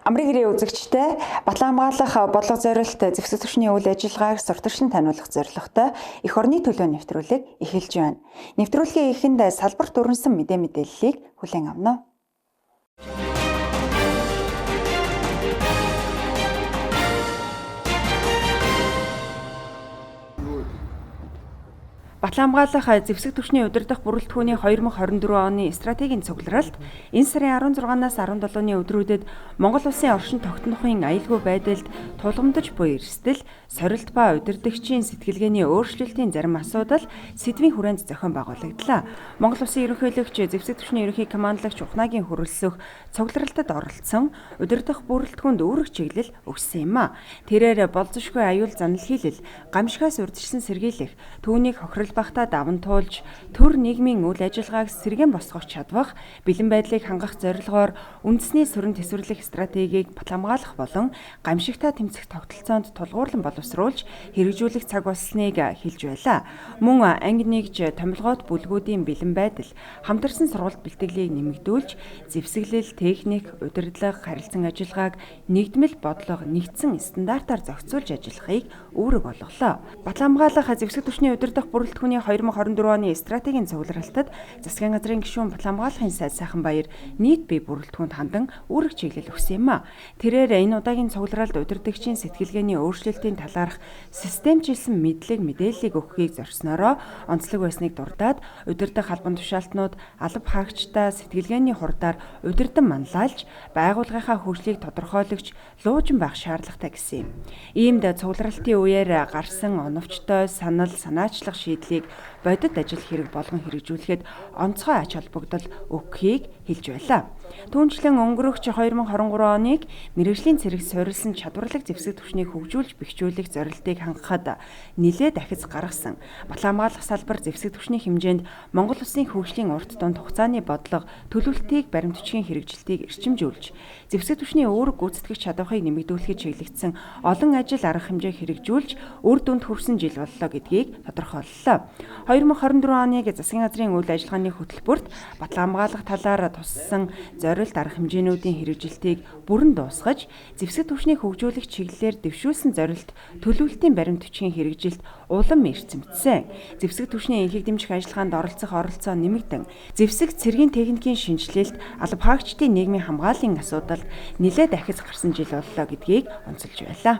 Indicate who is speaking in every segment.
Speaker 1: Амрын гэрээ үзэгчтэй батлан хамгаалах бодлого зориулт зэвсэг түвшний үйл ажиллагааг сурталчлан таниулах зорилготой эх орны төлөө нэвтрүүлэг эхэлж байна. Нэвтрүүлгийн эхэнд салбарт өрнөсөн мэдээллийг хүлээн авна. Батлан хамгаалах зэвсэг түвшний удирдах бүрэлдэхүүний 2024 оны стратегийн цугларалт энэ сарын 16-наас 17-ны өдрүүдэд Монгол улсын оршин тогтнохын аюулгүй байдалд тулгамдж буй эрсдэл, сорилт ба удирдагчийн сэтгэлгээний өөрчлөлтийн зарим асуудал сэдвийн хүрээнд зохион байгуулагдлаа. Монгол улсын ерөнхийлөгч зэвсэг түвшний ерөнхий командлагч Ухнагийн хөрөлсөх цугларалтад оролцсон удирдах бүрэлдэхүүнд үүрэг чиглэл өгсөн юм а. Тэрээр болзошгүй аюул занал хийлэл, гамшигаас урьдчилсан сэргийлэх, түүнийг хохирол багтаа даван туулж төр нийгмийн үйл ажиллагааг сэргээн босгох чадвах, бэлэн байдлыг хангах зорилгоор үндэсний сүрэн тэсвэрлэх стратегийг хамгаалах болон гамшигтай тэмцэх тогтолцоонд тулгуурлан боловсруулж хэрэгжүүлэх цаг болсныг хэлж байлаа. Мөн анги нэгж томилгоот бүлгүүдийн бэлэн байдал, хамтарсан сургалт бэлтгэлийг нэмэгдүүлж, зэвсэглэл, техник, удирдлага, харилцан ажиллагааг нэгдмэл бодлого нэгдсэн стандартаар зохицуулж ажиллахыг үүрэг болголоо. Батлан хамгаалах зэвсэг түвшний удирдах бүрэлдэхүүний 2024 оны стратегийн цугларалтад засгийн газрын гишүүн Батлан хамгаалахын сайд Сайханбаяр нийт бие бүрэлдэхүүнд хандан үүрэг чиглэл өгсөн юм а. Тэрээр энэ удаагийн цугларалд удирдагчийн сэтгэлгээний өөрчлөлтийн талаарх системчилсэн мэдээллийг өгөхийг зорьснороо онцлог байсныг дурдаад удирдах албан тушаалтнууд алба хаагчдаа сэтгэлгээний хурдаар удирдан манлайлж байгууллагынхаа хөгжлийг тодорхойлогч луужин байх шаардлагатай гэсэн юм. Иймд цугларалтын үеэр гарсан оновчтой санаачлах шийдлийг бодит ажил хэрэг болгон хэрэгжүүлэхэд онцгой ач холбогдол өгөхийг хэлж байлаа. Түүнчлэн өнгөрөх 2023 оныг мэргэжлийн цэрэг суурилсан чадварлаг зэвсэг түвшнийг хөгжүүлж бэхжүүлэх зорилтыг хангахад нэлээд дахиц гаргасан. Батлан хамгаалах салбар зэвсэг түвшний хэмжээнд Монгол улсын хөгжлийн урт дунд хугацааны бодлого төлөвлөлтийг баримтчгийн хэрэгжилтийг эрчимжүүлж, зэвсэг түвшний үүрэг гүйцэтгэх чадварыг нэмэгдүүлэхэд чиглэгдсэн олон ажил арга хэмжээ хэрэгжүүлж үр дүнд хүрсэн жил боллоо гэдгийг тодорхойллоо. 2024 оныг засгийн газрын үйл ажиллагааны хөтөлбөрт батлан хамгаалах талаар туссан зорилт арга хэмжээнүүдийн хэрэгжилтийг бүрэн дуусгаж, зэвсэг түвшнийг хөгжүүлэх чиглэлээр дэвшүүлсэн зорилт төлөвлөлтийн баримт бичгийн хэрэгжилт улам эрчимдсэн. Зэвсэг түвшний энхийг дэмжих ажиллагаанд оролцох оролцоо нэмэгдэн, зэвсэг цэргийн техникийн шинжилэлт, алба хаагчдын нийгмийн хамгааллын асуудалд нэлээд дахиц гарсан жил боллоо гэдгийг онцолж байлаа.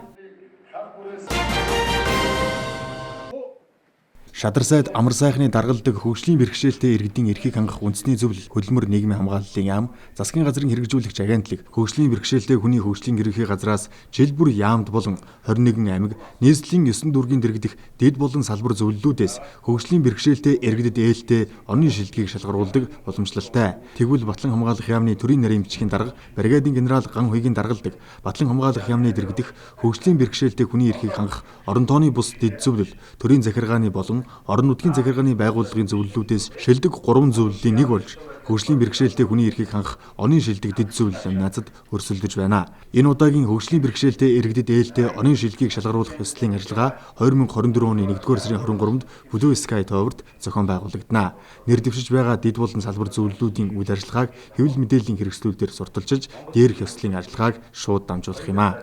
Speaker 2: Шадар сайд амар сайхны даргалдаг хөгжлийн бэрхшээлтэй иргэдийн эрхийг хангах үндэсний зөвлөл хөдөлмөр нийгмийн хамгааллын яам, засгийн газрын хэрэгжүүлэгч агентлаг, хөгжлийн бэрхшээлтэй хүний хөгжлийн ерөнхий газраас жил бүр яамд болон 21 аймаг, нийслэлийн 9 дүүргийн дэргэдэх дэд болон салбар зөвлөлүүдээс хөгжлийн бэрхшээлтэй иргэдэд ээлтэй оны шилдэгийг шалгаруулдаг уламжлалтай. Тэгвэл батлан хамгаалах яамны төрийн нарийн бичгийн дарга, бригадын генерал Ган Хуйгийн даргалдаг батлан хамгаалах яамны дэргэдэх хөгжлийн бэрхшээлтэй хүний эрхийг хангах орон тооны бус дэд зөвлөл, төрийн захиргааны болон орон нутгийн захиргааны байгууллагын зөвлөлүүдээс шилдэг 3 зөвлөлийн нэг болж хөгжлийн бэрхшээлтэй хүний эрхийг хангах оны шилдэг дэд зөвлөл надад өрсөлдөж байна. Энэ удаагийн хөгжлийн бэрхшээлтэй иргэдэд ээлтэй оны шилдэгийг шалгаруулах ёслолын ажиллагаа 2024 оны 1-р сарын 23-нд Blue Sky Tower-д зохион байгуулагдана. Нэр дэвшиж байгаа дэд болон салбар зөвлөлүүдийн үйл ажиллагааг хэвлэл мэдээллийн хэрэгслүүдээр сурталчилж, дээрх ёслолын ажиллагааг шууд дамжуулах юм а.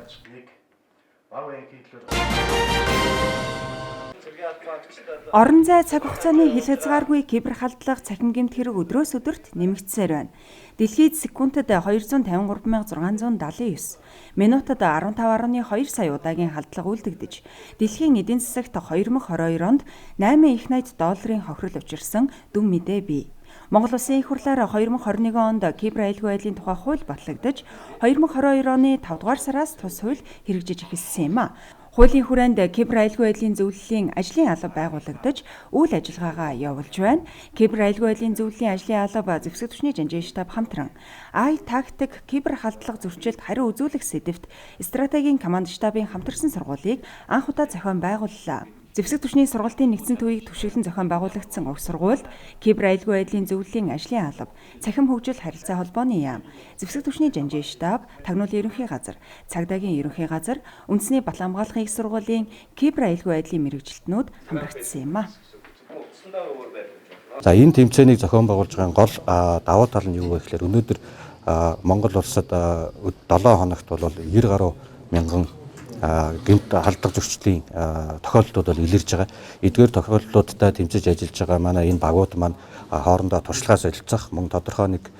Speaker 1: Орон зай цаг хугацааны хил хязгааргүй кибер халдлага цахим гэмт хэрэг өдрөөс өдөрт нэмэгдсээр байна. Дэлхийд секундэд 253,679, минутад 15.2 сая удаагийн халдлага үйлдэгдэж, дэлхийн эдийн засагт 2022 онд 8 их найт долларын хохирол учирсан дүн мэдээ бий. Монгол Улсын их хурлаар 2021 онд кибер аюулгүй байдлын тухай хууль батлагдаж, 2022 оны 5 дугаар сараас тус хууль хэрэгжиж эхэлсэн юм а. Хуулийн хүрээнд кибер аюулгүй байдлын зөвлөлийн ажлын алба байгуулагдаж, үйл ажиллагаагаа явуулж байна. Кибер аюулгүй байдлын зөвлөлийн ажлын алба зэвсэг түвшний жанжин штаб хамтран тактик кибер халдлага зөрчилд хариу үзүүлэх сэдэвт стратегийн команд штабын хамтарсан сургуулийг анх удаа зохион байгууллаа. Зэвсэг түвшний сургалтын нэгдсэн төвийг түвшиглэн зохион байгуулагдсан уг сургуульд кибер аюулгүй байдлын зөвлөлийн ажлын алба, цахим хөгжил харилцаа холбооны яам, зэвсэг түвшний жанжин штаб, тагнуулын ерөнхий газар, цагдаагийн ерөнхий газар, үндэсний батлан хамгаалахын их сургуулийн кибер аюулгүй байдлын мэргэжилтнүүд хамрагдсан юм а.
Speaker 3: За энэ тэмцээнийг зохион байгуулж байгаа гол давуу тал нь юу вэ гэхээр өнөөдөр Монгол улсад 7 хоногт бол 90 гаруй мянган гэмт халдвар зөрчлийн тохиолдлууд бол илэрж байгаа. Эдгээр тохиолдлуудтай тэмцэж ажиллаж байгаа манай энэ багууд маань хоорондоо туршлагаа солилцох, мөн тодорхой нэг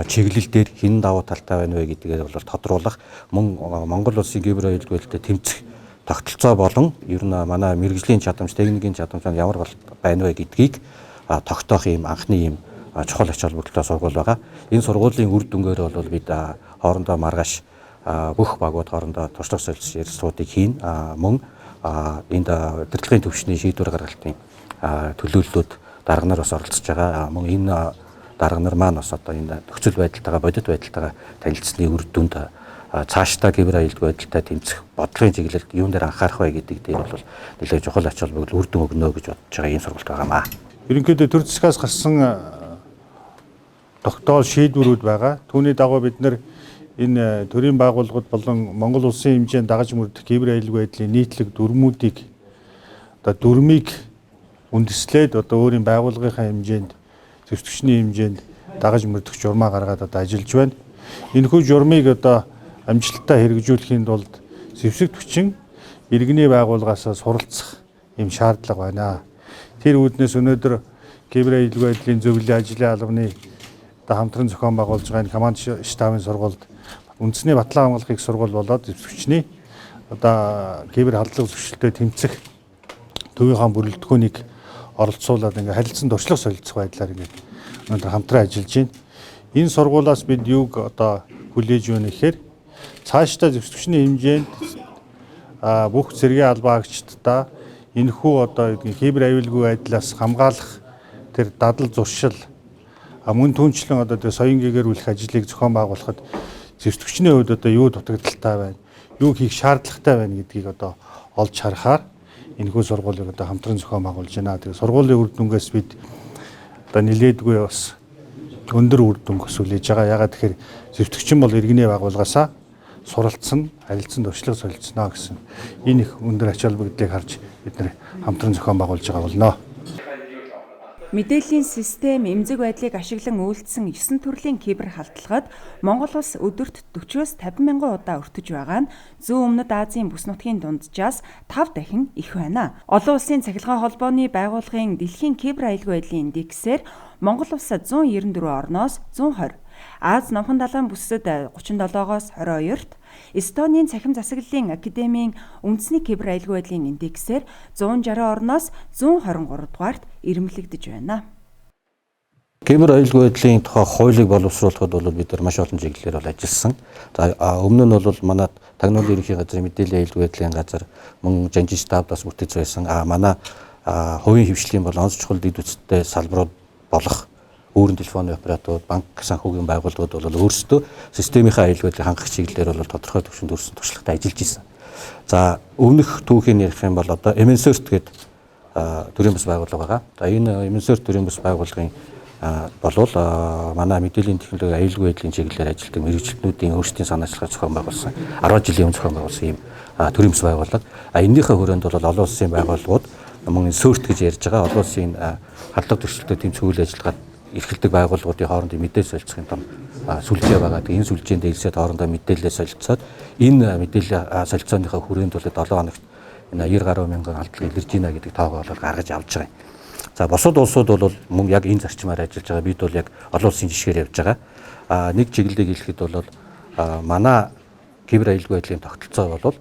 Speaker 3: чиглэл дээр хэн давуу талтай байна вэ гэдгээ бол тодруулах, мөн Монгол улсын гибер аюулгүй байдалтай тэмцэх тогтолцоо болон ер нь манай мэрэгжлийн чадамж, техникийн чадамж ямар байна вэ гэдгийг тогтоох юм анхны юм чухал ач холбогдолтой сургууль байгаа. Энэ сургуулийн үр дүнгээр бол бид хоорондоо маргааш бүх багууд хоорондоо туршлага солилцох ярилцлагуудыг хийн. Мөн энд удирдлагын төвшний шийдвэр гаргалтын төлөөллүүд дарга нар бас оролцож байгаа. Мөн энэ дарга нар маань бас одоо энэ нөхцөл байдалтайгаа, бодит байдалтайгаа танилцсны үр дүнд цаашдаа гибер аюулгүй байдалтай тэмцэх бодлогын чиглэлд юун дээр анхаарах вэ гэдэг дээр бол нэлээд чухал ач холбогдол үр дүн өгнө гэж бодож байгаа энэ сургалт байгаамаа. Ерөнхийдөө төр засгаас гарсан тогтоол шийдвэрүүд байгаа. Түүний дагуу бид нар энэ төрийн байгууллагууд болон Монгол улсын хэмжээнд дагаж мөрдөх гибер аюулгүй байдлын нийтлэг дүрмүүдийг дүрмийг үндэслээд өөрийн байгууллагынхаа хэмжээнд, зэвсэгчний хэмжээнд дагаж мөрдөх журмаа гаргаад ажиллаж байна. Энэхүү журмыг амжилттай хэрэгжүүлэхийн тулд зэвсэгч иргэний байгууллагаас суралцах юм шаардлага байна. Тэр үүднээс өнөөдөр гибер аюулгүй байдлын зөвлөлийн ажлын албаны хамтран зохион байгуулж байгаа энэ команд штабын сургуульд үндэсний батлан хамгаалах их сургууль болоод зэвсэгчний гибер халдлага зөрчилтэй тэмцэх төвийнхаа бүрэлдэхүүнийг оролцуулаад харилцан туршлага солилцох байдлаар өнөөдөр хамтран ажиллаж байна. Энэ сургуулиас бид юуг хүлээж байна гэхээр цаашдаа зэвсэгчний хэмжээнд бүх цэргийн албаагчдаа энэхүү гибер аюулгүй байдлаас хамгаалах тэр дадал зуршил мөн түүнчлэн соён гээгэрүүлэх ажлыг зохион байгуулахад зэвсэгчний хувьд юу дутагдaltaй байна, юу хийх шаардлагатай байна гэдгийг олж харахаар энэхүү сургуулийг хамтран зохион байгуулж байна. Тэгээ сургуулийн үр дүнгээс бид нэлээдгүй бас өндөр үр дүн хүлээж байгаа. Ягаад тэгэхээр зэвсэгчин бол иргэний байгууллагаасаа суралцсан, харилцан туршлага солилцсноо гэсэн энэ их өндөр ач холбогдлыг харж бид нэр хамтран зохион байгуулж байгаа болно.
Speaker 1: Мэдээллийн систем эмзэг байдлыг ашиглан үйлдсэн 9 төрлийн кибер халдлагад Монгол улс өдөрт 40-оос 50 мянган удаа өртөж байгаа нь Зүүн Өмнөд Азийн бүс нутгийн дунджаас 5 дахин их байна. Олон улсын цахилгаан холбооны байгууллагын дэлхийн кибер аюулгүй байдлын индексээр Монгол улсад 194 орноос 120, Аз номхон далайн бүсэд 37-оос 22-т, Эстонийн цахим засаглалын академийн үндэсний кибер аюулгүй байдлын индексээр 160 орноос 123 дугаарт ирмэлэгдэж байна.
Speaker 3: Кибер аюулгүй байдлын тухай хуулийг боловсруулахад бол бид нар маш олон чиглэлээр ажилласан. За өмнө нь бол манай тагнуулын ерөнхий газрын мэдээллийн аюулгүй байдлын газар мөн жанжин штабаас бүтэц байсан. Манай хувийн хвшлийн бол онц чухал дэд үсттэй салбарууд болох өөрийн телефоны операторууд, банк санхүүгийн байгууллагууд бол өөрсдөө системийнхаа аюулгүй байдлыг хангах чиглэлээр бол тодорхой төвшөнд өрсөн туршлагатай ажиллаж ирсэн. За өмнөх түүхийг ярих юм бол MNCERT гэдэг төрийн бас байгууллага байгаа. За энэ MNCERT төрийн бас байгууллагын болвол манай мэдээллийн технологи аюулгүй байдлын чиглэлээр ажилладаг мэргэжилтнүүдийн өөрсдийн санаачлалаар зохион байгуулсан 10 жилийн өмнө зохион байгуулсан ийм төрийн бас байгууллага. Энийхээ хүрээнд бол олон улсын байгууллагууд мөн CERT гэж ярьж байгаа олон улсын халдлага зөрчилтэй тэмцэх үйл ажиллагаанд эрхэлдэг байгууллагуудын хоорондын мэдээлэл солилцохын тулд сүлжээ байгаа. Энэ сүлжээнд хэлсээд хоорондоо мэдээлэл солилцоод энэ мэдээлэл солилцооныхаа хүрээнд бол 7 хоногт 90 гаруй мянган халдлага илэрж байна гэдэг тоогоо бол гаргаж авч байгаа юм. За бусад улсууд бол мөн яг энэ зарчмаар ажиллаж байгаа. Бид бол яг олон улсын жишгээр явж байгаа. Нэг чиглэлийг хэлэхэд бол манай кибер аюулгүй байдлын тогтолцоо бол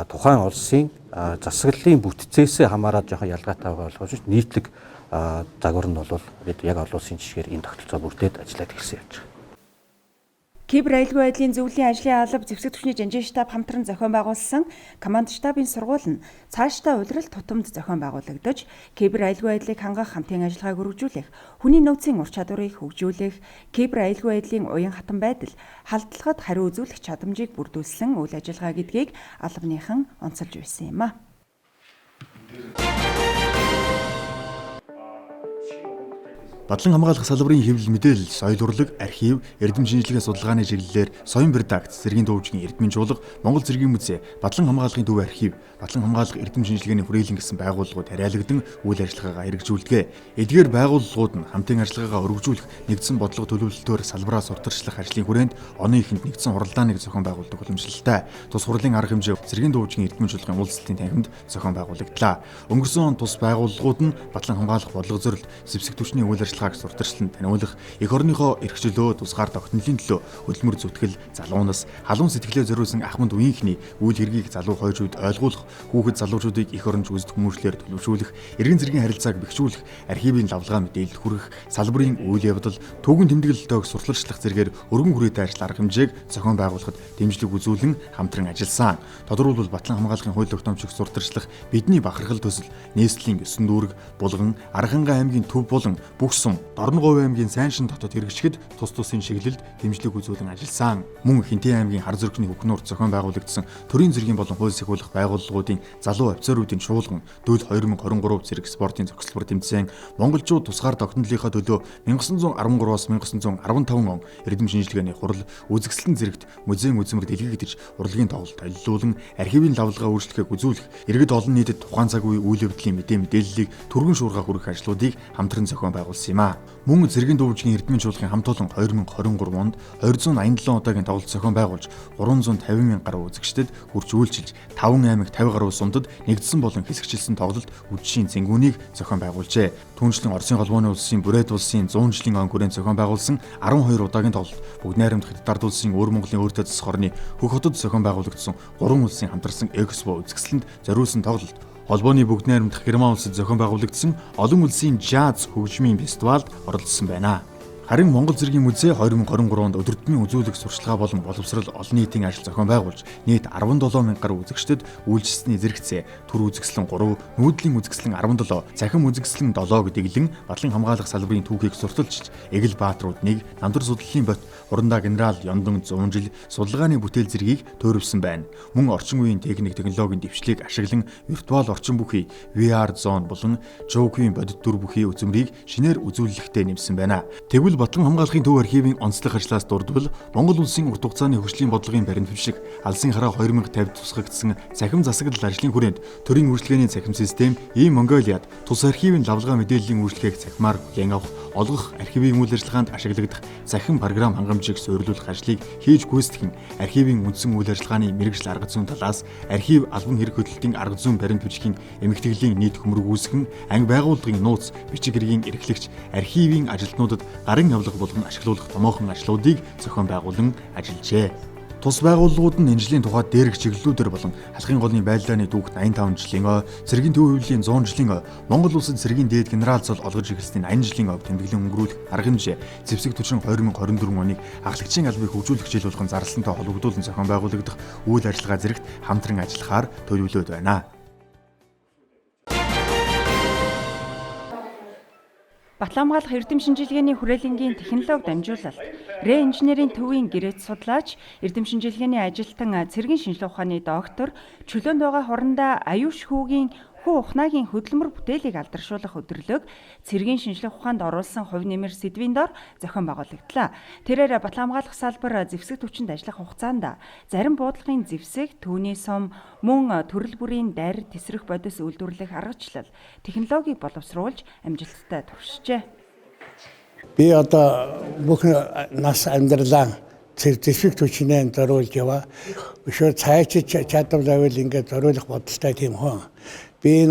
Speaker 3: тухайн улсын засаглалын бүтцээсээ хамаараад жоохон ялгаатай байгаа болохоос нийтлэг загвар нь бол бид яг олон улсын жишгээр энэ тогтолцоо бүрдээд ажиллаад эхэлсэн явж байгаа.
Speaker 1: Кибер аюулгүй байдлын зөвлөлийн ажлын алба зэвсэг түвшний жанжин штаб хамтран зохион байгуулсан команд штабын сургууль нь цаашдаа улирал тутамд зохион байгуулагдаж, кибер аюулгүй байдлыг хангах хамтын ажиллагааг үргэлжлүүлэх, хүний нөөцийн ур чадварыг хөгжүүлэх, кибер аюулгүй байдлын уян хатан байдал, халдлагад хариу үзүүлэх чадамжийг бүрдүүлсэн үйл ажиллагаа гэдгийг албаныхан онцолж байсан юм а.
Speaker 2: Бадлан хамгаалах салбарын хэвлэл мэдээлэл, соёл урлаг, архив, эрдэм шинжилгээ судалгааны чиглэлээр Соён редакц, цэргийн дуучин эрдмийн чуулга, Монгол цэргийн музей, Бадлан хамгаалахын төв архив, Бадлан хамгаалах эрдэм шинжилгээний хүрээлэн гэсэн байгууллагууд хариалагдсан үйл ажиллагаагаа хэрэгжүүлдэг. Эдгээр байгууллагууд нь хамтын ажиллагаагаа өргөжүүлэх нэгдсэн бодлого төлөвлөлтөөр салбараа сурталчлах ажлын хүрээнд оны эхэнд нэгдсэн хуралдааныг зохион байгуулдаг уламжлалтай. Тус хурлын арга хэмжээ цэргийн дуучин эрдмийн чуулгын улс төслийн танхимд зохион байгуулагдлаа. Өнгөрсөн он тус байгууллагууд нь Бадлан хамгаалах бодлого зорилт, зэвсэг түвшний үйл ажиллагааг сурталчлан таниулах, эх орныхоо эрх чөлөө, тусгаар тогтнолын төлөө хөдөлмөр зүтгэл, залуунаас халуун сэтгэлээ зориулсан ахмад үеийнхний үйл хэргийг залуу хойжууд ойлгуулах, хүүхэд залуучуудыг эх оронч үзэд хүмүүжлээр төлөвшүүлэх, эргэн зэргийн харилцааг бэхжүүлэх, архивын лавлгаа мэдээлэл хүргэх, салбарын үйл явдал, төвгөн тэмдэглэлтойг сурталчлах зэргээр өргөн хүрээтэй ажил арга хэмжээг зохион байгуулахад дэмжлэг үзүүлэн хамтран ажилласан. Тодорхойлбол Батлан хамгаалахын хууль тогтоомжийг сурталчлах бидний бахархал төсөл, нийслэлийн 9 дүүрэг, Булган, Архангай аймгийн төв болон бүх сум, Дорноговь аймгийн Сайншин дотоод хэрэгжихэд тус тусын чиглэлд дэмжлэг үзүүлэн ажилласан. Мөн Хинтээ аймгийн Хар зүрхний Хөкнүүрт зохион байгуулагдсан төрийн зэргийн болон хууль сахиулах байгууллагуудын залуу офицеруудын шуулган дөөл 2023 зэрэг спортын зохицлбор тэмцээн монголчууд тусгаар тогтнолынхаа төлөө 1913-аас 1915 он эрдэм шинжилгээний хурал үзэсгэлэн зэрэгт музейн үзмэр дэлгэгдэж урлагийн тоглолт толилуулан архивын лавлгаа өөрчлөхийг үзүүлэх, иргэд олон нийтэд тухайн цаг үеийн үйл явдлын мэдээллийг түргэн шуурга хүргэх ажлуудыг хамтран зохион байгуулсан юм а. Мөн цэргийн дуучин эрдмийн чуулгын хамт олон 2023 онд 287 удаагийн тоглолт зохион байгуулж 350 мянган гаруй үзэгчдэд хүрч үйлчилж 5 аймаг 50 гаруй сумдад нэгдсэн болон хэсэгчилсэн тоглолт үдшийн зэнгүүнийг зохион байгуулжээ. Түүнчлэн Оросын холбооны улсын Бүрээд улсын 100 жилийн он хүрээнд зохион байгуулсан 12 удаагийн тоглолт бүгд найрамд Хятад улсын Өвөр Монголын өөртөө засах орны Хөх хотод зохион байгуулагдсан 3 улсын хамтарсан экспо үзэсгэлэнд зориулсан тоглолт, холбооны бүгд найрамдах Герман улсад зохион байгуулагдсан олон улсын жаз хөгжмийн фестивалд оролцсон байна. Харин Монгол цэргийн музей 2023 онд өдөртмийн үзүүлэг сурчлага болон боловсрал олон нийтийн ажил зохион байгуулж нийт 17 мянга гаруй үзэгчдэд үйлчилсэний зэрэгцээ, төр үзэсгэлэн 3, нүүдлийн үзэсгэлэн 17, цахим үзэсгэлэн 7 гэдэглэн Батлан хамгаалах салбарын түүхийг сурталчилж, Эгэл Баатрууд 1, Намдар судлалын бот, Хурандаа генерал Ёндон 100 жил судалгааны бүтээл зэргийг төөрөвсөн байна. Мөн орчин үеийн техник технологийн дэвшлиг ашиглан виртуал орчин бүхий VR зон болон Жоокийн бодит дүр бүхий үзмрийг шинээр үзүүлэлттэй нэмсэн байна. Тэгвэл Батлан хамгаалахын төв архивын онцлог ажлаас дурдвал Монгол улсын урт хугацааны хөгжлийн бодлогын баримт бишиг Алсын хараа 2050 тусгагдсан цахим засаглал ажлын хүрээнд төрийн үйлчлэгээний цахим систем Монголиад тус архивын лавлгаа мэдээллийн үйлчлэгийг цахимаар хүлээн авах, олгох, архивын үйл ажиллагаанд ашиглагдах цахим програм хангамжийг суйрлуулах ажлыг хийж гүйцэтгэн архивын үндсэн үйл ажиллагааны мэргэжил арга зүйн талаас архив албан хэрэг хөдөлтийн арга зүйн баримт бичгийн эмэгтэйлийн нийт хөмрөг үүсгэн анги байгууллагын нууц бичиг хэргийн эрхлэгч архивын ажилтнуудад гарын явлага болгон ашиглуулах томоохон ажлуудыг зохион байгуулан ажиллажээ. Тус байгууллагууд нь энэ жилийн тухайд дээрх чиглэлүүдээр болон халахын голны байлдааны түүхт 85 жилийн ой, цэргийн төв хөвлийн 100 жилийн ой, Монгол улсад цэргийн дээд генерал зол олгож эхэлсний 80 жилийн ой тэмдэглэн өнгөрүүлэх арга хэмжээ, зэвсэг түвшин 2024 оныг ахлагчийн албыг хөгжүүлэх жил болгон зарлалтантай холбогдуулан зохион байгуулагдах үйл ажиллагаа зэрэгт хамтран ажиллахаар төлөвлөд байна.
Speaker 1: Батлан хамгаалах эрдэм шинжилгээний хүрээлэнгийн технологи дамжуулалт, инженерийн төвийн гэрээт судлаач, эрдэм шинжилгээний ажилтан, цэргийн шинжилгээ ухааны доктор, чөлөөнд байгаа Хурандаа Аюуш хүүгийн хүү ухнаагийн хөдөлмөр бүтээлийг алдаршуулах өдрөлөг цэргийн шинжилгээ ухаанд оруулсан хувь нэмэр сэдвийн дор зохион байгуулагдлаа. Тэрээр Батлан хамгаалах салбар зэвсэг түвшинд ажиллах хугацаанд зарим буудлагын зэвсэг, түүний сум, мөн төрөл бүрийн дарь, тесрэх бодис үйлдвэрлэх аргачлал, технологиг боловсруулж амжилттай туршжээ.
Speaker 4: Би одоо бүх нас амьдралаа зэвсэг түвшинээ зориулж яваа. Өшөө цайчиж чадвал ингээд зориулах бодолтой тийм хүн. Би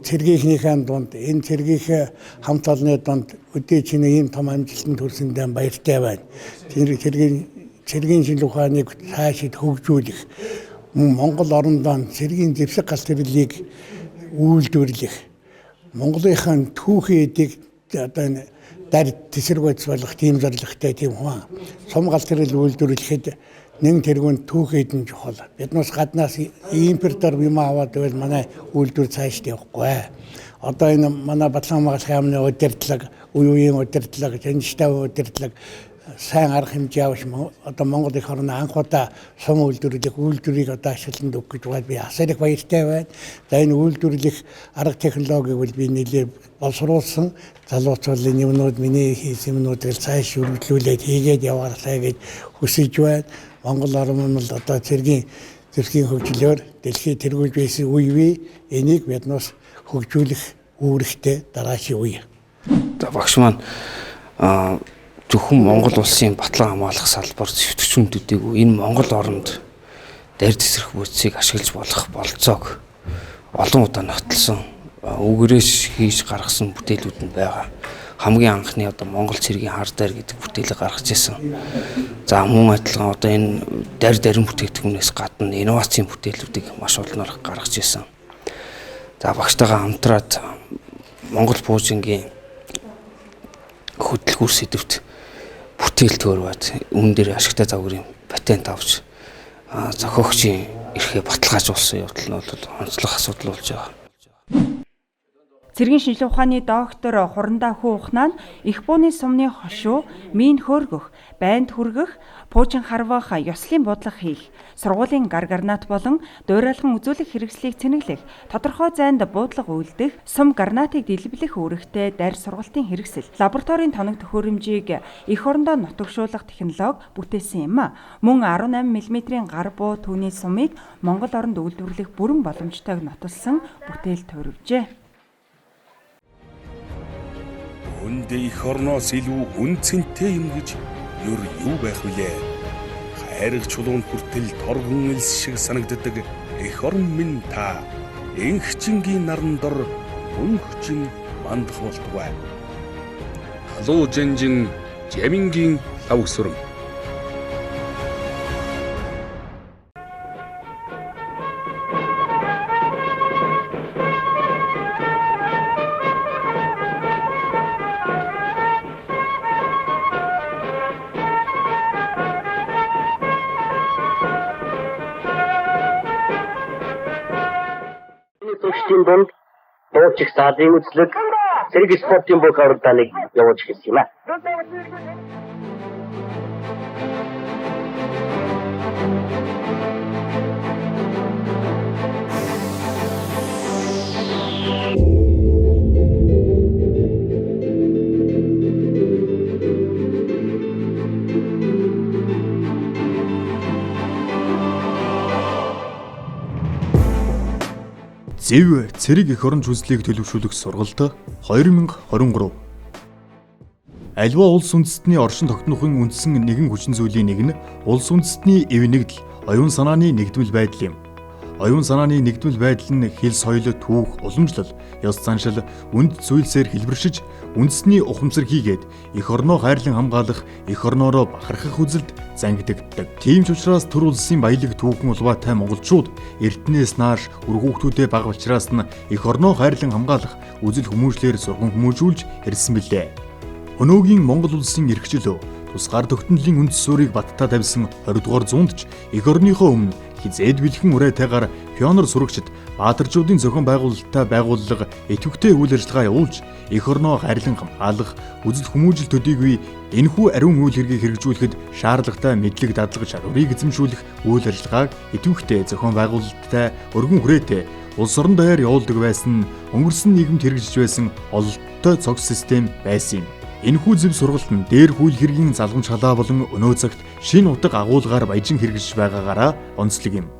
Speaker 4: цэргийнхнийхэн дунд энэ цэргийнхээ хамт олонны дунд өдөө чиний ийм том амжилтанд хүрсэндээ баяртай байна. Цэргийн шинжилгээ ухааныг цаашид хөгжүүлэх, Монгол орондоо цэргийн зэвсэг галт хэвлэлийг үйлдвэрлэх, Монголынхаа түүхийн эдийг одоо дарь тесрэг бодис болох тийм зорилготой тийм хүн. Сум галт хэвлэл үйлдвэрлэхэд нэг тэргүүн түүхэд нь чухал. Биднээс гаднаас импортоор юм аваад байвал манай үйлдвэр цаашд явахгүй. Одоо энэ манай Батлан хамгаалах яамны удирдлага, үеийн удирдлага, шинжтэй удирдлага, сайн арга хэмжээ авч одоо Монгол их орны анх удаа сум үйлдвэрлэх одоо ашигланд өгөх гэж байна. Би асар их баяртай байна. За энэ үйлдвэрлэх арга технологиг бол би нэлээд боловсруулсан. Залуучуудын юмнууд миний хийсэн юмнуудыг цааш өргөжлүүлээд хийгээд яваарай гэж хүсэж байна. Монгол орн нь одоо цэргийн хөгжлөөр дэлхийд тэргүүлж байсан үе энийг биднээс хөгжүүлэх үүрэгтэй дараачийн үе.
Speaker 5: За багш маань зөвхөн Монгол улсын батлан хамгаалах салбар зөвтгчүүдээг энэ Монгол оронд дайр тесрэх бүтцийг ашиглаж болох болцоог олон удаа нотолсон үгээрээс хийж гаргасан бүтээлүүд нь байгаа. Хамгийн анхны одоо Монгол цэргийн хар дайр гэдэг бүтээлийг гаргаж ирсэн. За мөн адилхан одоо энэ дарин бүтээгдэхүүнээс гадна инновацийн бүтээлүүдийг маш олноор гаргаж ирсэн. За багштайгаа хамтраад Монгол буужингийн хөдөлгүүр сэдвт бүтээл төөрвад үүн дээр ашигтай загварын патент авч зохиогчийн эрхээ баталгаажуулсан явдал нь бол онцлог асуудал болж байгаа.
Speaker 1: Цэргийн шинжилгээ ухааны доктор Хурандаа хүү ухнаа нь их бууны сумны хошуу, мин хөөргөх, байнд хүргэх, пуучин харвах, ёслын бодлого хийх, сургуулийн гар гарнат болон дуурайлан үзүүлэх хэрэгслийг цэнэглэх, тодорхой зайд буудлага үйлдэх, сум гарнатыг дэлбэлэх үүрэгтэй дайр сургалтын хэрэгсэл, лабораторийн тоног төхөөрөмжийг эх орондоо нутагшуулах технологи бүтээсэн юм. Мөн 18 мм-ийн гар буу түүний сумыг Монгол оронд үйлдвэрлэх бүрэн боломжтойг нотолсон бүтээл төрөвжээ.
Speaker 6: Үндэ эх орноос илүү үнцэнтэй юм гэж юу байх вүлээ? Хайраг чулуунд хүртэл торгон элс шиг санагддаг эх орн минь та. Энхчингийн наран дор өнхчин мандах болтугай. Халуу жанжин жамингийн лав сүрэн.
Speaker 7: Төгслийн дунд дуучих саадын үзлэг зэрэг спортын бүх авралдааныг явуулж хэлсэн юм аа.
Speaker 2: Зэв цэрэг эх орон жүжиглийг төлөвшүүлэх сургалт 2023. Аливаа улс үндэстний оршин тогтнохын үндсэн нэгэн хүчин зүйлийн нэг нь улс үндэстний эв нэгдэл, оюун санааны нэгдмэл байдал юм. Оюун санааны нэгдмэл байдал нь хэл соёл, түүх, уламжлал, ёс заншил, үнд зүйлсээр хэлбэршиж үндэсний ухамсар хийгээд эх орноо хайрлан хамгаалах, эх орноороо бахархах үзэлд зангидагддаг. Тийм ч учраас төр улсын баялаг түүхэн улбаатай монголчууд эрдэнэс нааш үр хүүхдүүдэд бага учраас нь эх орноо хайрлан хамгаалах үзэл хүмүүжлэр сурган хүмүүжүүлж ирсэн билээ. Өнөөгийн Монгол улсын эрхчлөө тусгаар тогтнолын үндэс суурийг баттай тавьсан 20 дугаар зуунд ч эх орныхоо өмнө хизээд бэлхэн урайтайгаар пионер сурагчид баатарчуудын зохион байгуулалттай байгууллага идэвхтэй үйл ажиллагаа явуулж эх орноо хайрлан хамгаалах үзэл хүмүүжил төдийгүй энэхүү ариун үйл хэргийг хэрэгжүүлэхэд шаардлагатай мэдлэг дадлаг чадварыг эзэмшүүлэх үйл ажиллагааг идэвхтэй зохион байгуулалттай өргөн хүрээтэй улс орон даяар явуулдаг байсан өнгөрсөн нийгэмд хэрэгжиж байсан ололттой цогц систем байсан юм. Энэхүү зөв сургалт нь дээр хууль хэргийн залгамж халаа болон өнөө цагт шинэ утга агуулгаар баяжин хэрэгжиж байгаагаараа онцлог юм.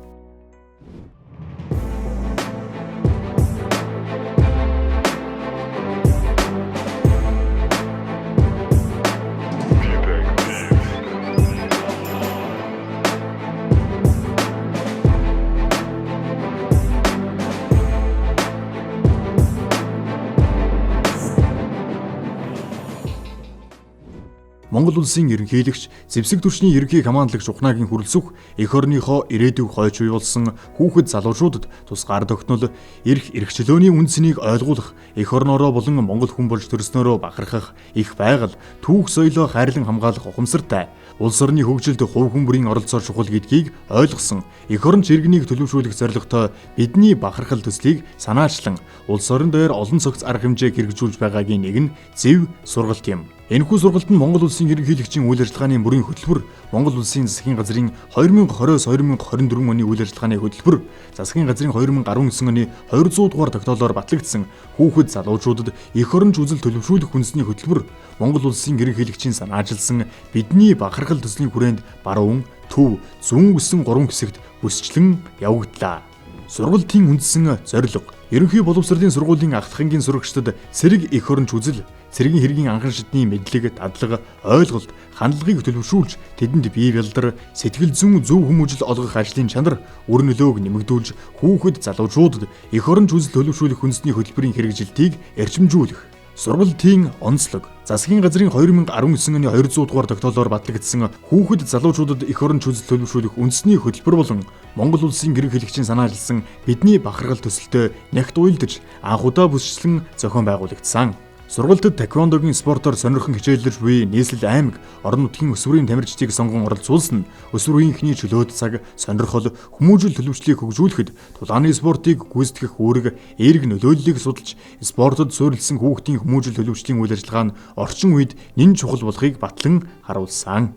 Speaker 2: Монгол улсын ерөнхийлөгч зэвсэг түвшний ерөнхий командлагч Ухнаагийн хүрэлцэх эх орныхоо ирээдүйг хойч уйлсан хүүхэд залуучуудад тусгаар тогтнол эрх эрхчлөөний үндснийг ойлгуулах, эх орноороо болон Монгол хүн болж төрснөөрөө бахархах, их байгаль, түүх соёлоо хайрлан хамгаалах ухамсартай, улс орны хөгжилд хувь хүн бүрийн оролцоо чухал гэдгийг ойлгосон, эх орон чиргэнийг төлөвшүүлэх зорилготой бидний бахархал төслийг санаачлан улс орон дээр олон цогц арга хэмжээг хэрэгжүүлж байгаагийн нэг нь зэв сургалт юм. Энэхүү сургалтанд Монгол Улсын ерөнхийлөгчийн үйл ажиллагааны мөрийн хөтөлбөр, Монгол Улсын засгийн газрын 2020-2024 оны үйл ажиллагааны хөтөлбөр, засгийн газрын 2019 оны 200 дугаар тогтоолоор батлагдсан хүүхэд залуучуудад эх оронч үзэл төлөвшүүлэх үндэсний хөтөлбөр, Монгол Улсын ерөнхийлөгчийн санаачилсан бидний бахархал төслийн хүрээнд баруун, төв, зүүн гэсэн 3 хэсэгт бүсчлэн явагдлаа. Сургалтын үндсэн зорилго: ерөнхий боловсролын сургуулийн агтхангийн сурагчдад цэрэг эх оронч үзэл, цэргийн хэргийн анхан шатны мэдлэг, дадлага, ойлголт, хандлагыг төлөвшүүлж, тэдэнд бие бэлдар, сэтгэл зүйн зөв хүмүүжил олгох ажлын чанар, үр нөлөөг нэмэгдүүлж, хүүхэд залуучуудад эх оронч үзэл төлөвшүүлэх үндэсний хөтөлбөрийн хэрэгжилтийг эрчимжүүлэх. Сургалтын онцлог: засгийн газрын 2019 оны 200 дугаар тогтоолоор батлагдсан хүүхэд залуучуудад эх оронч үзэл төлөвшүүлэх үндэсний хөтөлбөр болон Монгол Улсын ерөнхийлөгчийн санаачилсан бидний бахархал төсөлтөд нягт уялдаж анхудаа бүсчлэн зохион байгуулагдсан. Сургалтад таквондогийн спортоор сонирхон хичээллэж буй нийслэл аймаг орон нутгийн өсвөрийн тамирчдыг сонгон оролцуулсан нь өсвөр үеийнхний чөлөөт цаг, сонирхол, хүмүүжил төлөвчлийг хөгжүүлэхэд тулааны спортыг гүйцэтгэх үүрэг, эерэг нөлөөллийг судалж, спортод суурилсан хүүхдийн хүмүүжил төлөвчлийн үйл ажиллагаа нь орчин үед нэн чухал болохыг батлан харуулсан.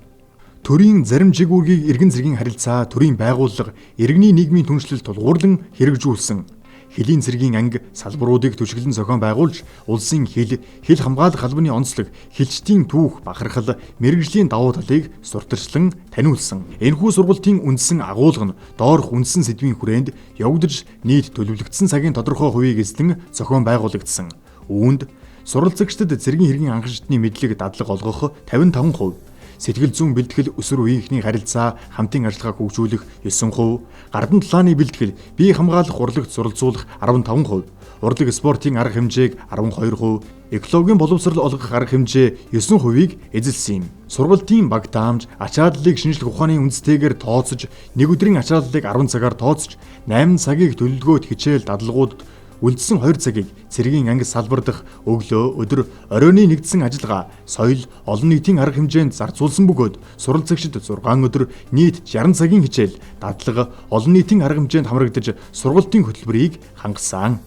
Speaker 2: Төрийн зарим жиг үүргийг эргэн зэргийн харилцаа, төрийн байгууллага, иргэний нийгмийн түншлэл тулгуурлан хэрэгжүүлсэн. Хэлийн цэргийн анги салбаруудыг төшөглөн зохион байгуулж, улсын хэл хамгаалах албаны онцлог, хэлчдийн түүх, бахархал, мэрэгжлийн давуу талыг сурталчлан таниулсан. Энэхүү сургалтын үндсэн агуулга нь доорх үндсэн сэдвийн хүрээнд явагдаж нийт төлөвлөгдсөн цагийн тодорхой хувийг эзлэн зохион байгуулагдсан. Үүнд суралцагчдад цэргийн хэргийн анхан шатны мэдлэг, дадлага олгох 55%, сэтгэл зүйн бэлтгэл, өсвөр үеийнхний харилцаа, хамтын ажиллагааг хөгжүүлэх 9%, гардан талааны бэлтгэл, бие хамгаалах урлагт суралцуулах 15%, урлаг спортын арга хэмжээг 12%, экологийн боловсрол олгох арга хэмжээ 9%-ийг эзэлсэн юм. Сургалтын баг таамж, ачааллыг шинжлэх ухааны үндстэйгээр тооцож, нэг өдрийн ачааллыг 10 цагаар тооцож, 8 цагийг төлөвлөгөөт хичээл дадлагуудад үлдсэн 2 цагийг цэргийн анги салбар дахь өглөө, өдөр, оройны нэгдсэн ажиллагаа, соёл, олон нийтийн арга хэмжээнд зарцуулсан бөгөөд суралцагчид 6 өдөр нийт 60 цагийн хичээл, дадлага, олон нийтийн арга хэмжээнд хамрагдаж сургалтын хөтөлбөрийг хангасан.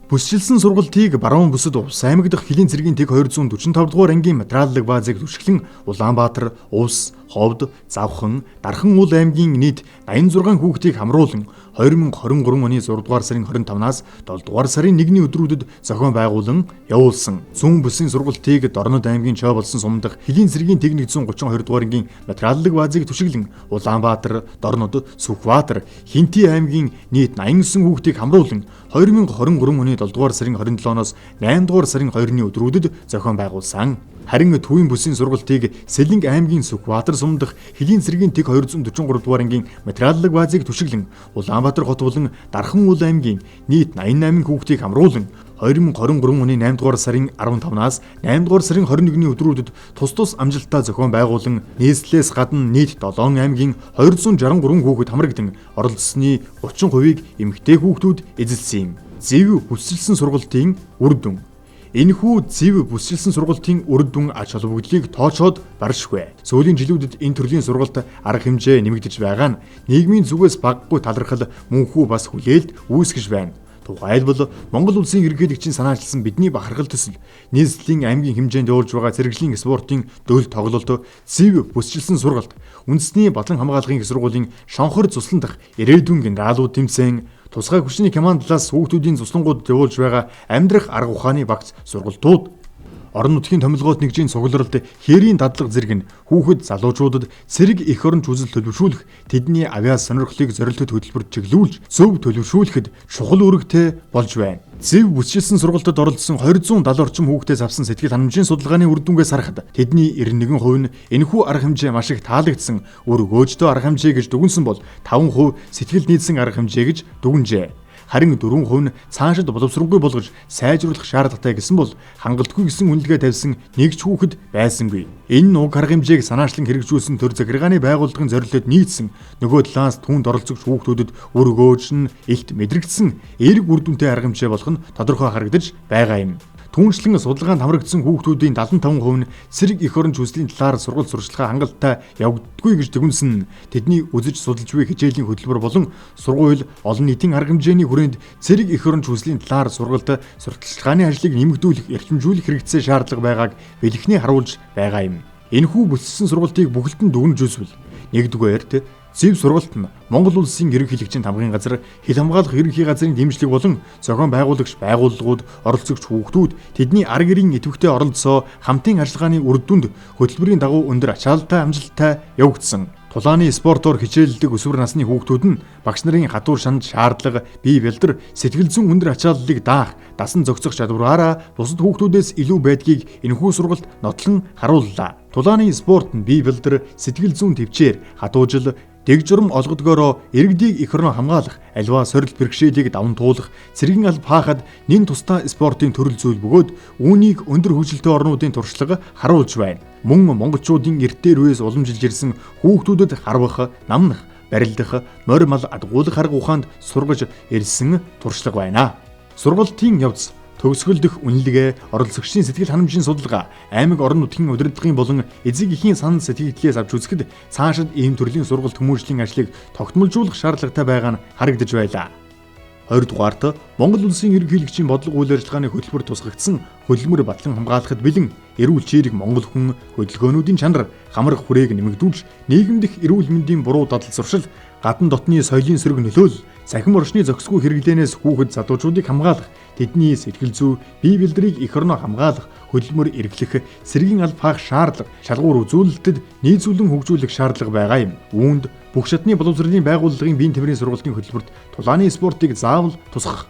Speaker 2: Бүсчилсэн сургалтыг баруун бүсэд Увс аймаг дахь Хэлийн цэргийн тэг 245 дугаар ангийн материаллык баазыг түшиглэн Улаанбаатар, Увс, Ховд, Завхан, Дархан уул аймгийн нийт 86 хүүхдийг хамруулан 2023 оны 6 дугаар сарын 25-наас 7 дугаар сарын 1-ний өдрүүдэд зохион байгуулан явуулсан. Зүүн бүсийн сургалтыг Дорнод аймгийн Чой болсон сум дахь Хэлийн цэргийн тэг 132 дугаар ангийн материаллык баазыг түшиглэн Улаанбаатар, Дорнод, Сүхбаатар, Хинти аймгийн нийт 89 хүүхдийг хамруулан 2023 оны 7 дугаар сарын 27-оос 8 дугаар сарын 2-ны өдрүүдэд зохион байгуулсан. Харин Төвийн бүсийн сургалтыг Сэлэнг аймгийн Сүхбаатар сум дахь Хэлийн цэргийн тэг 243 дугаар ангийн материаллык баазыг түшиглэн Улаанбаатар хот болон Дархан уул аймгийн нийт 88 хүүхдийг хамруулан 2023 оны 8 дугаар сарын 15-наас 8 дугаар сарын 21-ний өдрүүдэд тус амжилттай зохион байгуулан нийслэлээс гадна нийт 7 аймгийн 263 хүүхэд хамрагдан оролцсны 30%-ийг эмэгтэй хүүхдүүд эзэлсэн юм. Зэв бүсчилсэн сургалтын үр дүн. Энэхүү зэв бүсчилсэн сургалтын үр дүн ач холбогдлыг тооцоод баршгүй. Сүүлийн жилүүдэд энэ төрлийн сургалт арга хэмжээ нэмэгдэж байгаа нь нийгмийн зүгээс багагүй талархал мөнхүү бас хүлээлт үүсгэж байна. Тухайлбал Монгол Улсын ерөнхийлөгчийн санаачилсан бидний бахархал төсөл, нийслэлийн аймгийн хэмжээнд явуулж байгаа цэрэгжлийн спортын дөл тоглолт, зэв бүсчилсэн сургалт, үндэсний батлан хамгаалахын их сургуулийн шонхор цуслан дахь ирээдүйн генералууд тэмцээн, тусгай хүчний командлаас хүүхдүүдийн цуслангуудад явуулж байгаа амьдрах арга ухааны багц сургалтууд, орон нутгийн томилгоот нэгжийн цугларалд хээрийн дадлага зэрэг нь хүүхэд залуучуудад цэрэг эх оронч үзэл төлөвшүүлэх, тэдний авиас сонирхлыг зорилтод хөтөлбөрт чиглүүлж зөв төлөвшүүлэхэд чухал үүрэгтэй болж байна. Зэв бүсчилсэн сургалтад оролцсон 270 орчим хүүхдээс авсан сэтгэл ханамжийн судалгааны үр дүнгээс харахад тэдний 91% нь энэхүү арга хэмжээ маш их таалагдсан, өөр өгөөжтэй арга хэмжээ гэж дүгнсэн бол 5% сэтгэл нийцсэн арга хэмжээ гэж дүгнжээ. Харин 4% нь цаашид боловсронгүй болгож сайжруулах шаардлагатай гэсэн бол хангалтгүй гэсэн үнэлгээ тавьсан нэг ч хүүхэд байсангүй. Энэ нь уг арга хэмжээг санаачлан хэрэгжүүлсэн төр захиргааны байгууллагын зорилтод нийцсэн, нөгөө талаас түүнд оролцогч хүүхдүүдэд үр өгөөж нь илт мэдрэгдсэн эерэг үр дүнтэй арга хэмжээ болох нь тодорхой харагдаж байгаа юм. Түүнчлэн судалгаанд хамрагдсан хүүхдүүдийн 75% нь цэрэг эх орон чөлөөний талаар сургалт сурчлагаа хангалттай явагддаггүй гэж дүгнсэн. Тэдний үзэж судалж буй хичээлийн хөтөлбөр болон сургууль олон нийтийн арга хэмжээний хүрээнд цэрэг эх орон чөлөөний талаар сургалт сурталчилгааны ажлыг нэмэгдүүлэх, эрчимжүүлэх хэрэгцээ шаардлага байгааг бэлэхний харуулж байгаа юм. Энэхүү бүтэлсэн сургалтыг бүхэлдэн дүгнэж үзвэл нэгдүгээрт зөв сургалт нь Монгол улсын ерөнхийлөгчийн тамгын газар, хил хамгаалах ерөнхий газрын дэмжлэг болон зохион байгуулагч байгууллагууд, оролцогч хүүхдүүд, тэдний арга гэрийн идэвхтэй оролцоо хамтын ажиллагааны үр дүнд хөтөлбөрийн дагуу өндөр ачааллтай амжилттай явагдсан. Тулааны спортоор хичээлдэг өсвөр насны хүүхдүүд нь багш нарын хатуур шанд шаардлага, бие бэлдэр, сэтгэл зүйн өндөр ачааллыг даах, дасан зохицох чадвараараа бусад хүүхдүүдээс илүү байдгийг энэхүү сургалт нотлон харууллаа. Тулааны спорт нь бие бэлдэр, сэтгэл зүйн төвчээр, хатуужил, дэг журам олгодгоороо иргэдийг эх орноо хамгаалах, аливаа сорилт бэрхшээлийг даван туулах, цэргийн алба хаахад нэн тусдаа спортын төрөл зүйл бөгөөд үүнийг өндөр хөгжилтэй орнуудын туршлага харуулж байна. Мөн монголчуудын эртээр үеэс уламжилж ирсэн хүүхдүүдэд харвах, намнах, барилдах, морь мал адгуулах арга ухаанд сургаж ирсэн туршлага байна. Сургалтын явц төгсгөлдөх үнэлгээ, оролцогчдын сэтгэл ханамжийн судалгаа, аймаг орон нутгийн удирдлагын болон эзэг эхийн санал сэтгэгдлээс авч үзэхэд цаашид ийм төрлийн сургалт хүмүүжлийн ажлыг тогтмолжуулах шаардлагатай байгаа нь харагдаж байлаа. 20 дугаарт Монгол улсын ерөнхийлөгчийн бодлого үйл ажиллагааны хөтөлбөр тусгагдсан хөдөлмөр батлан хамгаалахад бэлэн эрүүл чирэг Монгол хүн хөдөлгөөнүүдийн чанар, хамрах хүрээг нэмэгдүүлж, нийгэм дэх эрүүл мэндийн буруу дадал зуршил, гадна дотны соёлын сөрөг нөлөөлөл, цахим орчны зохисгүй хэрэглээнээс хүүхэд залуучуудыг хамгаалах, тэдний сэтгэл зүй, бие бэлдрийг эх орноо хамгаалах, хөдөлмөр эрхлэх, цэргийн алба хаах шаардлага, шалгуур үзүүлэлтэд нийцүүлэн хөгжүүлэх шаардлага байгаа юм. Үүнд бүх шатны боловсролын байгууллагын биеийн тамирын сургалтын хөтөлбөрт тулааны спортыг заавал тусгах.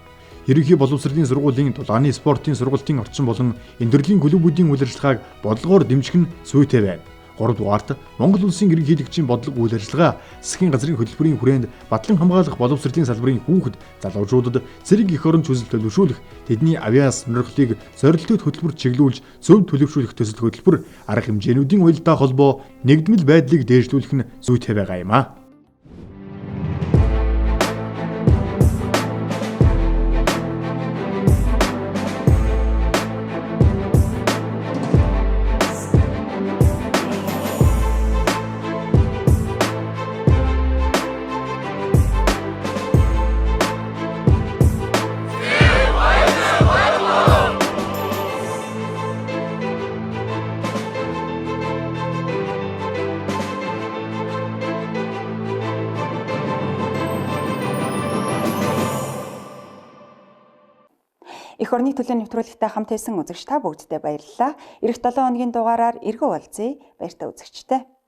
Speaker 2: Ерөнхий боловсролын сургуулийн тулааны спортын сургалтын орчин болон энэ төрлийн клубүүдийн үйл ажиллагааг бодлогоор дэмжих нь зүйтэй байна. 3 дугаарт Монгол улсын ерөнхийлөгчийн бодлого үйл ажиллагаа засгийн газрын хөтөлбөрийн хүрээнд батлан хамгаалах боловсролын салбарын хүүхэд залуучуудад цэрэг эх орон чөлөөт төлөвшүүлэх, тэдний авиас сонирхлыг зорилттой хөтөлбөрт чиглүүлж зөв төлөвшүүлэх төсөл хөтөлбөр арга хэмжээнүүдийн уялдаа холбоо нэгдмэл байдлыг дээшлүүлэх нь зүйтэй байгаа юм а.
Speaker 1: Эх орны төлөө нэвтрүүлэгтээ хамт байсан үзэгч та бүгддээ баярлалаа. Ирэх 7 хоногийн дугаараар эргүү уулзъя. Баяртай үзэгчтэй.